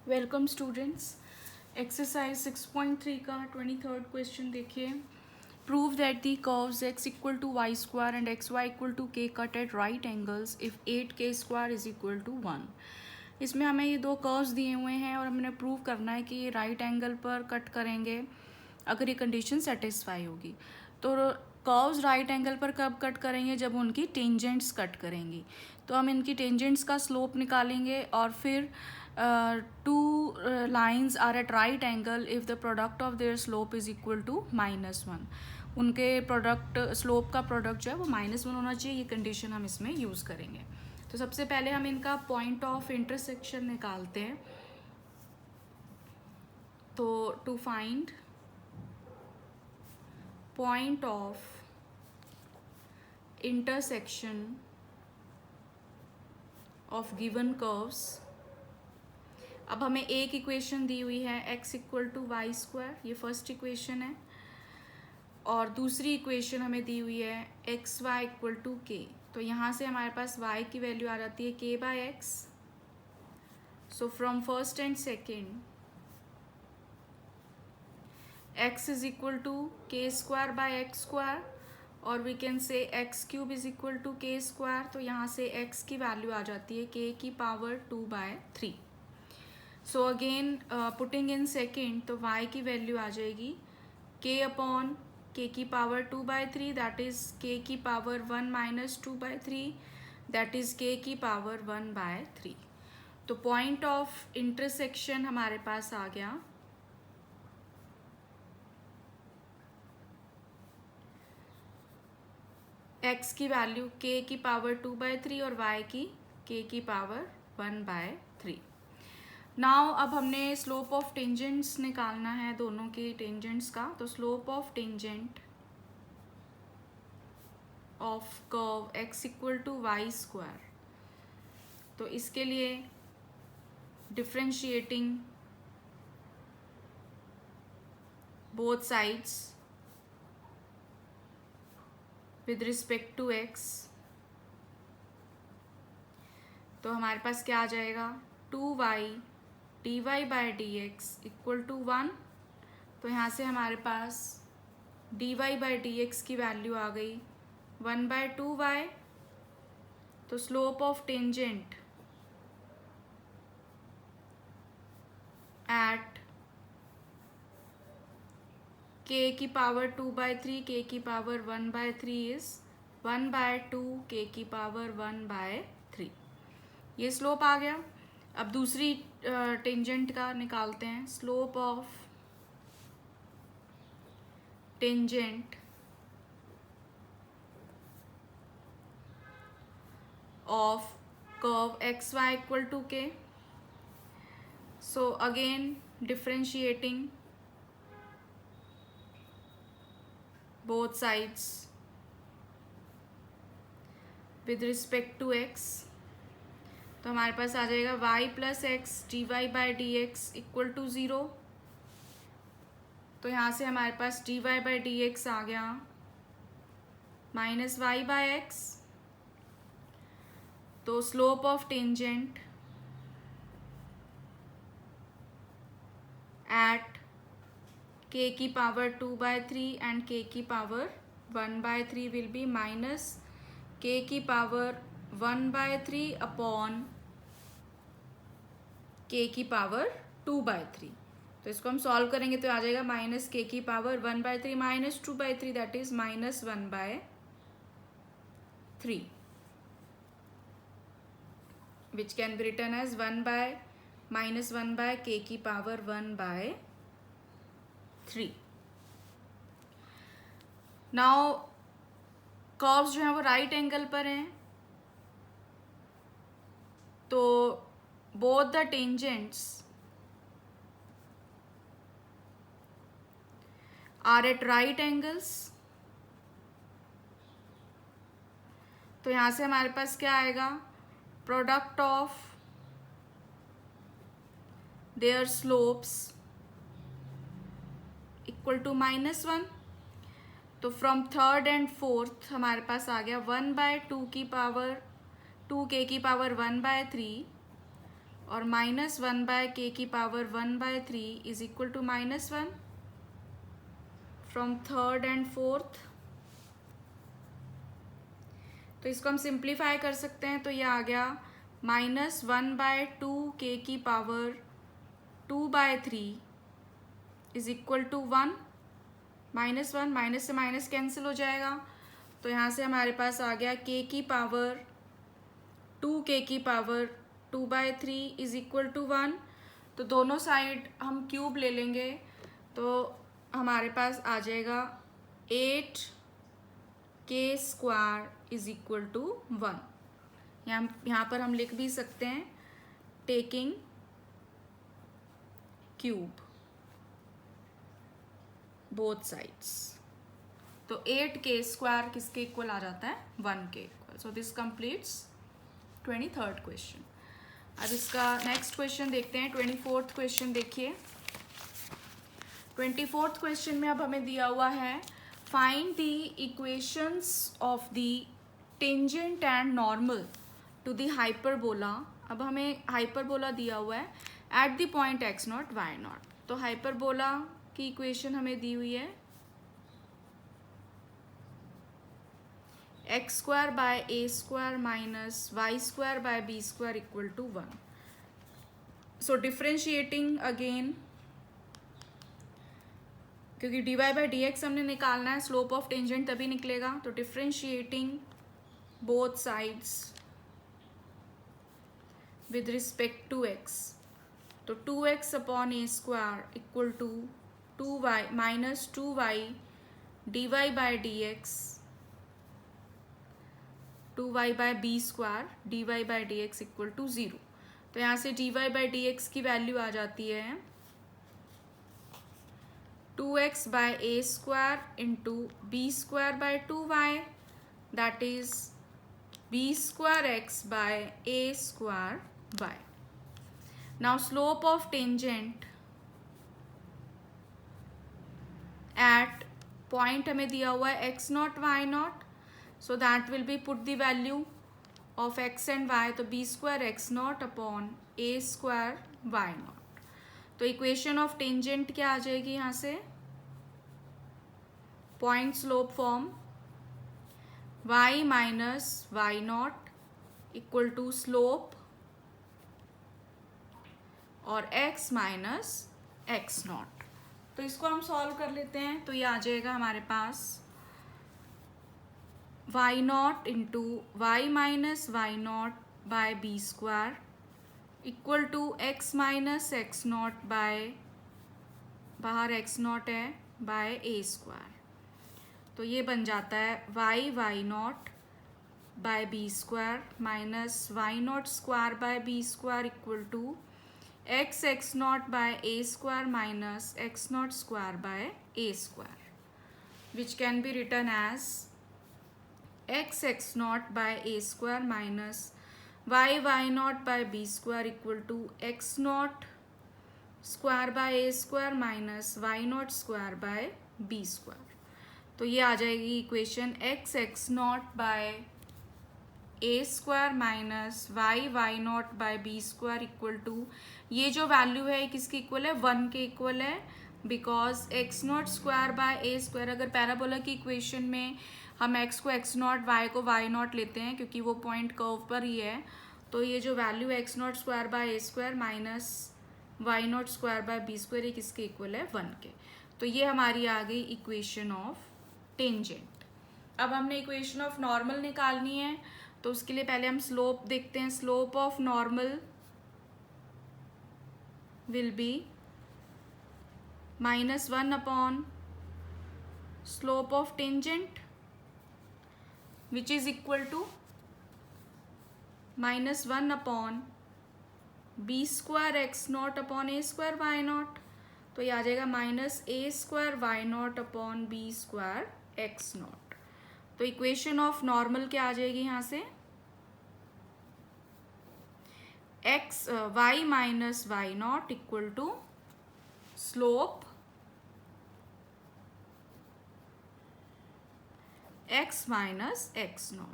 Welcome students. Exercise 6.3 का 23rd question देखिए। Prove that the curves x equal to Y square and x y equal to k cut at right angles if 8k square is equal to 1। इसमें हमें ये दो curves दिए हुए हैं और हमने प्रूव करना है कि ये राइट एंगल पर कट करेंगे अगर ये कंडीशन सेटिस्फाई होगी। तो कर्व्स राइट एंगल पर कब कट करेंगे? जब उनकी टेंजेंट्स कट करेंगी। तो हम इनकी टेंजेंट्स का स्लोप निकालेंगे और फिर two lines are at right angle if the product of their slope is equal to -1। उनके प्रोडक्ट स्लोप का प्रोडक्ट जो है वो -1 होना चाहिए। ये कंडीशन हम इसमें यूज़ करेंगे। तो सबसे पहले हम इनका पॉइंट ऑफ इंटरसेक्शन निकालते हैं। तो to find point of intersection of given curves, अब हमें एक इक्वेशन दी हुई है x equal to Y square, ये फर्स्ट इक्वेशन है, और दूसरी इक्वेशन हमें दी हुई है एक्स वाई इक्वल टू के। तो यहाँ से हमारे पास y की वैल्यू आ जाती है k by X. So from first and second x is equal to K square by X square, और we can say X cube is equal to K square. तो यहाँ से x की वैल्यू आ जाती है k की power 2/3। So again putting in second, तो y की वैल्यू आ जाएगी k अपॉन k की पावर 2/3, दैट इज k की power 1 minus 2/3, that is k की पावर 1/3। तो पॉइंट ऑफ इंटरसेक्शन हमारे पास आ गया x की वैल्यू k की पावर 2/3 और y की k की पावर 1/3। नाउ अब हमने स्लोप ऑफ टेंजेंट्स निकालना है, दोनों के टेंजेंट्स का। तो slope of tangent of curve x equal to Y square, तो इसके लिए differentiating both sides with respect to x, तो हमारे पास क्या आ जाएगा 2y dy by D x equal to 1। तो यहाँ से हमारे पास dy बाई डी एक्स की वैल्यू आ गई 1/2y। तो slope of tangent at k की पावर 2/3 k की पावर 1/3 इज 1/2 k की पावर 1/3। ये स्लोप आ गया। अब दूसरी टेंजेंट का निकालते हैं। Slope of tangent of curve x y equal to k. So again differentiating both sides with respect to x, तो हमारे पास आ जाएगा y plus x d y by D x equal to 0। तो यहाँ से हमारे पास dy बाई डी एक्स आ गया माइनस वाई बाई एक्स। तो slope of tangent at k की पावर 2/3 एंड k की power 1/3 will B minus k की पावर 1/3 अपॉन k की पावर 2/3। तो इसको हम सॉल्व करेंगे तो आ जाएगा माइनस k की power 1/3 minus 2/3, that is minus 1/3, which can be written as -1/k की पावर 1/3। नाउ कर्व्स जो है वो राइट एंगल पर हैं, तो both the tangents are at right angles। तो यहाँ से हमारे पास क्या आएगा product of their slopes equal to -1। तो फ्रॉम थर्ड एंड फोर्थ हमारे पास आ गया 1/2 की पावर 2k की पावर 1/3 और -1/k⁻1/3 is equal to -1 from third and fourth. तो इसको हम सिंप्लीफाई कर सकते हैं, तो ये आ गया -1/2k⁻2/3 is equal to 1। -1 minus से माइनस कैंसिल हो जाएगा, तो यहाँ से हमारे पास आ गया k⁻2 इज इक्वल टू 1। तो दोनों साइड हम क्यूब ले लेंगे, तो हमारे पास आ जाएगा 8k² इज इक्वल टू 1। यहाँ पर हम लिख भी सकते हैं टेकिंग क्यूब बोथ साइड्स। तो 8k² किसके इक्वल आ जाता है? 1 के equal. So this completes 23rd question. अब इसका नेक्स्ट क्वेश्चन देखते हैं। 24th क्वेश्चन देखिए। 24th क्वेश्चन में अब हमें दिया हुआ है find the equations of the tangent and normal to the hyperbola. अब हमें हाइपरबोला दिया हुआ है at the point x0 y0। तो हाइपरबोला की इक्वेशन हमें दी हुई है x² by a² minus y² by b² equal to 1। So differentiating again, क्योंकि dy बाय dx हमने निकालना है, स्लोप ऑफ टेंजेंट तभी निकलेगा। तो differentiating both sides with respect to x, तो 2x upon a² equal to 2y minus 2y dy by dx, 2y by b² dy by dx equal to 0। तो यहाँ से dy बाय dx की value आ जाती है 2x by a² into b² by 2y, that is b²x by a²y। Now slope of tangent at point हमें दिया हुआ है x0 y0, so that will be put the value of x and y, तो b²x0 upon a² y0। तो equation of tangent क्या आ जाएगी यहाँ से? Point slope form y minus y0 equal to slope और x माइनस x0। तो इसको हम सॉल्व कर लेते हैं, तो ये आ जाएगा हमारे पास y0 into y minus y0 by b² equal to x minus x0 by, बाहर x0 है, बाय a²। तो ये बन जाता है y0 by b² minus y0² by b² equal to x0 by a² minus x0² by a², which can be written as x0 by a² minus y0 by b² equal to x0 square by a² minus y0² by b²। तो ये आ जाएगी equation x0 by a² minus y0 by b² equal to, ये जो value है किसकी equal है? 1 के इक्वल है, बिकॉज x0² बाय a², अगर पैराबोला की इक्वेशन में हम x को x0 y को y0 लेते हैं, क्योंकि वो पॉइंट कर्व पर ही है, तो ये जो वैल्यू है x0² by a² minus y0² by b², ये किसके इक्वल है? 1 के। तो ये हमारी आ गई इक्वेशन ऑफ टेंजेंट। अब हमने इक्वेशन ऑफ नॉर्मल निकालनी है, तो उसके लिए पहले हम स्लोप देखते हैं। Slope of normal will be -1 upon slope of tangent, which is equal to -1 upon b² x0 upon a² y0। तो ये आ जाएगा -a² y0 upon b² x0। तो इक्वेशन ऑफ नॉर्मल क्या आ जाएगी यहाँ से? y minus y0 equal to slope x minus x0।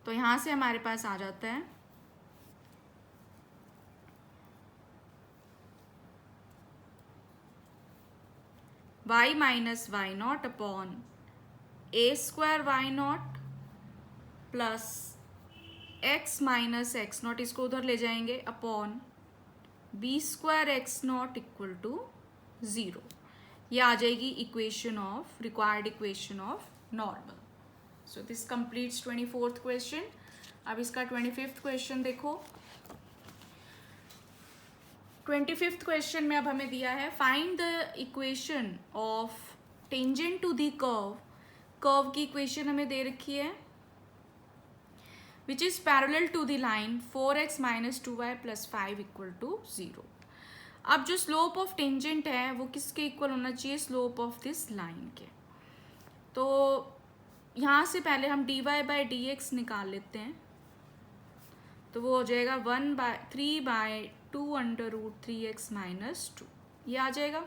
तो यहाँ से हमारे पास आ जाता है y minus y nought upon a square y nought plus x minus x nought, इसको उधर ले जाएंगे, upon b square x nought equal to 0. ये आ जाएगी equation of, required equation of normal. So this completes 24th question. अब इसका 25th question देखो. 25th क्वेश्चन में अब हमें दिया है find the equation of tangent to the curve. Curve की इक्वेशन हमें दे रखी है which is parallel to the line 4x minus 2y plus 5 equal to 0. अब जो स्लोप ऑफ टेंजेंट है वो किसके इक्वल होना चाहिए, स्लोप ऑफ दिस लाइन के. तो यहाँ से पहले हम dy बाई डी एक्स निकाल लेते हैं. तो वो हो जाएगा 3/2 अंडर रूट 3x माइनस 2. ये आ जाएगा.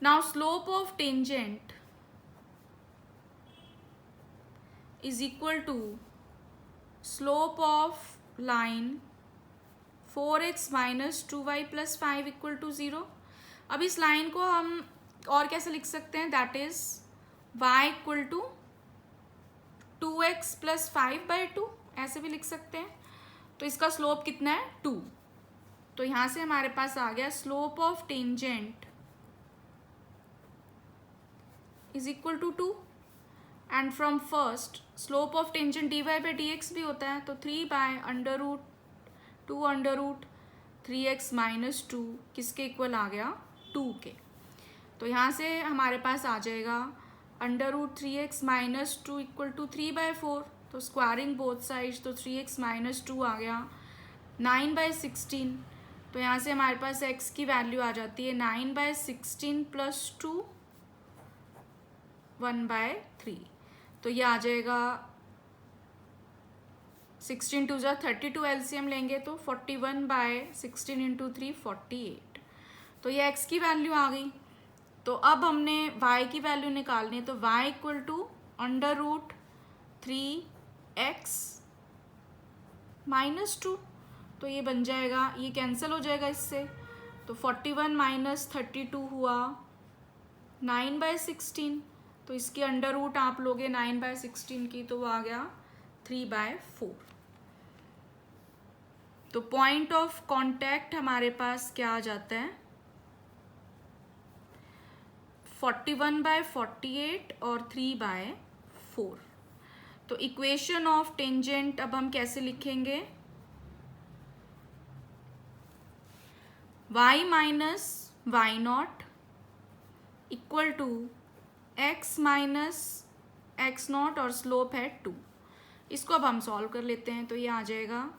Now slope of tangent is equal to slope of line 4x minus 2y plus 5 equal to 0. अब इस लाइन को हम और कैसे लिख सकते हैं, that is y equal to 2x plus 5/2, ऐसे भी लिख सकते हैं. तो इसका स्लोप कितना है, 2. तो यहां से हमारे पास आ गया slope of tangent is equal to 2. And from first slope of tangent dy by D x भी होता है, तो 3/2 अंडर रूट 3x माइनस 2 किसके इक्वल आ गया, 2 के. तो यहाँ से हमारे पास आ जाएगा under root 3x minus 2 equal to 3/4. तो स्क्वायरिंग बोथ साइड्स, तो 3x माइनस 2 आ गया 9/16. तो यहाँ से हमारे पास x की वैल्यू आ जाती है 9/16 प्लस 2 1/3. तो ये आ जाएगा 16 2 जा 32, एलसीएम लेंगे तो 41/16 इंटू 3 48. तो ये x की वैल्यू आ गई. तो अब हमने y की वैल्यू निकालनी है, तो y equal to under root 3x minus 2. तो ये बन जाएगा, ये कैंसिल हो जाएगा इससे. तो 41 माइनस 32 हुआ 9/16. तो इसकी अंडर रूट आप लोगे 9/16 की, तो वो आ गया 3/4. तो पॉइंट ऑफ कांटेक्ट हमारे पास क्या आ जाता है, 41/48 और 3/4. तो इक्वेशन ऑफ टेंजेंट अब हम कैसे लिखेंगे, y minus y nought equal to x minus x nought और स्लोप है 2. इसको अब हम सॉल्व कर लेते हैं. तो ये आ जाएगा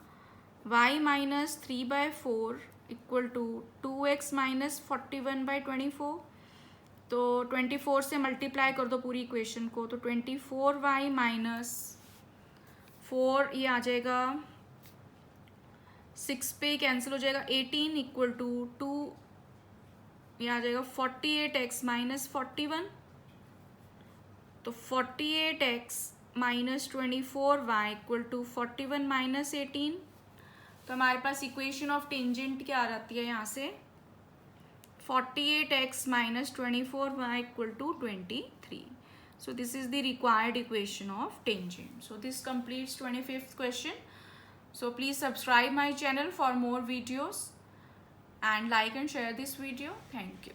y minus 3/4 equal to 2x minus 41/24. तो 24 से मल्टीप्लाई कर दो पूरी इक्वेशन को, तो 24y माइनस 4 ये आ जाएगा 6 पे कैंसिल हो जाएगा 18 इक्वल टू 2, ये आ जाएगा 48x माइनस 41. तो 48x minus 24y equal to 41 minus 18. तो हमारे पास इक्वेशन ऑफ टेंजेंट क्या आ जाती है यहाँ से, 48x minus 24y equal to 23. So this is the required equation of tangent. So this completes 25th question. So please subscribe my channel for more videos and like and share this video. Thank you.